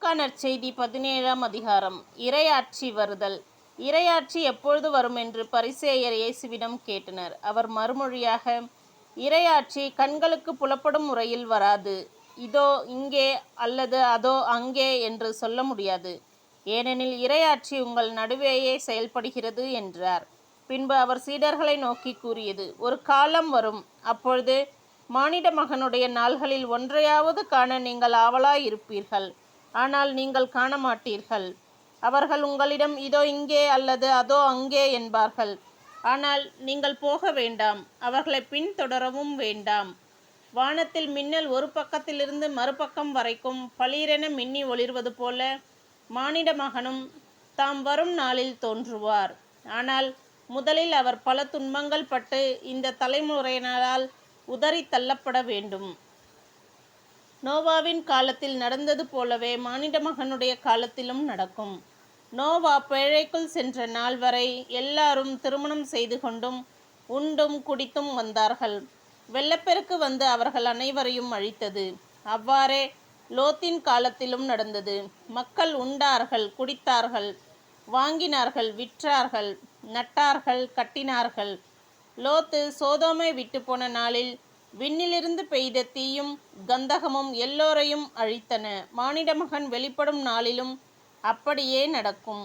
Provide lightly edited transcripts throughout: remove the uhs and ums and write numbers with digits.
லூக்கா நற்செய்தி 17ஆம் அதிகாரம். இறையாட்சி வருதல். இறையாட்சி எப்பொழுது வரும் என்று பரிசேயர் இயேசுவிடம் கேட்டனர். அவர் மறுமொழியாக, இறையாட்சி கண்களுக்கு புலப்படும் முறையில் வராது. இதோ இங்கே அல்லது அதோ அங்கே என்று சொல்ல முடியாது. ஏனெனில் இறையாட்சி உங்கள் நடுவேயே செயல்படுகிறது என்றார். பின்பு அவர் சீடர்களை நோக்கி கூறியது, ஒரு காலம் வரும், அப்பொழுது மானிட மகனுடைய நாள்களில் ஒன்றையாவது காண நீங்கள் ஆவலாயிருப்பீர்கள். ஆனால் நீங்கள் காண மாட்டீர்கள். அவர்கள் உங்களிடம் இதோ இங்கே அல்லது அதோ அங்கே என்பார்கள். ஆனால் நீங்கள் போக வேண்டாம், அவர்களை பின்தொடரவும் வேண்டாம். வானத்தில் மின்னல் ஒரு பக்கத்திலிருந்து மறுபக்கம் வரைக்கும் பளீரென மின்னி ஒளிர்வது போல மானிட மகனும் தாம் வரும் நாளில் தோன்றுவார். ஆனால் முதலில் அவர் பல துன்பங்கள் பட்டு இந்த தலைமுறையினரால் உதறி தள்ளப்பட வேண்டும். நோவாவின் காலத்தில் நடந்தது போலவே மானிட மகனுடைய காலத்திலும் நடக்கும். நோவா பேழைக்குள் சென்ற நாள் வரை எல்லாரும் திருமணம் செய்து கொண்டும் உண்டும் குடித்தும் வந்தார்கள். வெள்ளப்பெருக்கு வந்து அவர்கள் அனைவரையும் அழித்தது. அவ்வாறே லோத்தின் காலத்திலும் நடந்தது. மக்கள் உண்டார்கள், குடித்தார்கள், வாங்கினார்கள், விற்றார்கள், நட்டார்கள், கட்டினார்கள். லோத்து சோதோமை விட்டு போன நாளில் விண்ணிலிருந்து பெய்த தீயும் கந்தகமும் எல்லோரையும் அழித்தன. மானிட மகன் வெளிப்படும் நாளிலும் அப்படியே நடக்கும்.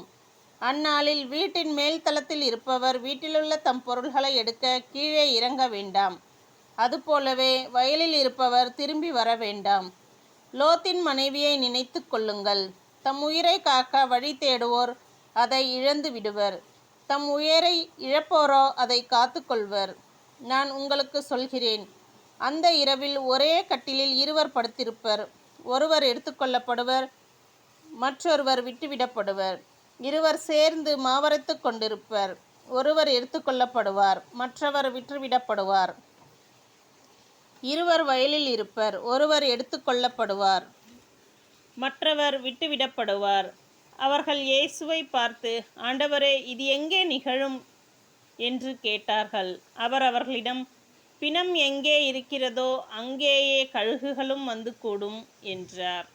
அந்நாளில் வீட்டின் மேல் தளத்தில் இருப்பவர் வீட்டிலுள்ள தம் பொருள்களை எடுக்க கீழே இறங்க வேண்டாம். அதுபோலவே வயலில் இருப்பவர் திரும்பி வர வேண்டாம். லோத்தின் மனைவியை நினைத்து கொள்ளுங்கள். தம் உயிரை காக்க வழி தேடுவோர் அதை இழந்து விடுவர். தம் உயிரை இழப்போரோ அதை காத்து கொள்வர். நான் உங்களுக்கு சொல்கிறேன், அந்த இரவில் ஒரே கட்டிலில் இருவர் படுத்திருப்பர். ஒருவர் எடுத்துக்கொள்ளப்படுவர், மற்றொருவர் விட்டுவிடப்படுவர். இருவர் சேர்ந்து மாவரைத்து கொண்டிருப்பர். ஒருவர் எடுத்துக்கொள்ளப்படுவார், மற்றவர் விட்டுவிடப்படுவார். இருவர் வயலில் இருப்பர். ஒருவர் எடுத்துக்கொள்ளப்படுவார், மற்றவர் விட்டுவிடப்படுவார். அவர்கள் இயேசுவை பார்த்து, ஆண்டவரே, இது எங்கே நிகழும் என்று கேட்டார்கள். அவர் அவர்களிடம், பிணம் எங்கே இருக்கிறதோ அங்கேயே கழுகுகளும் வந்து கூடும் என்றார்.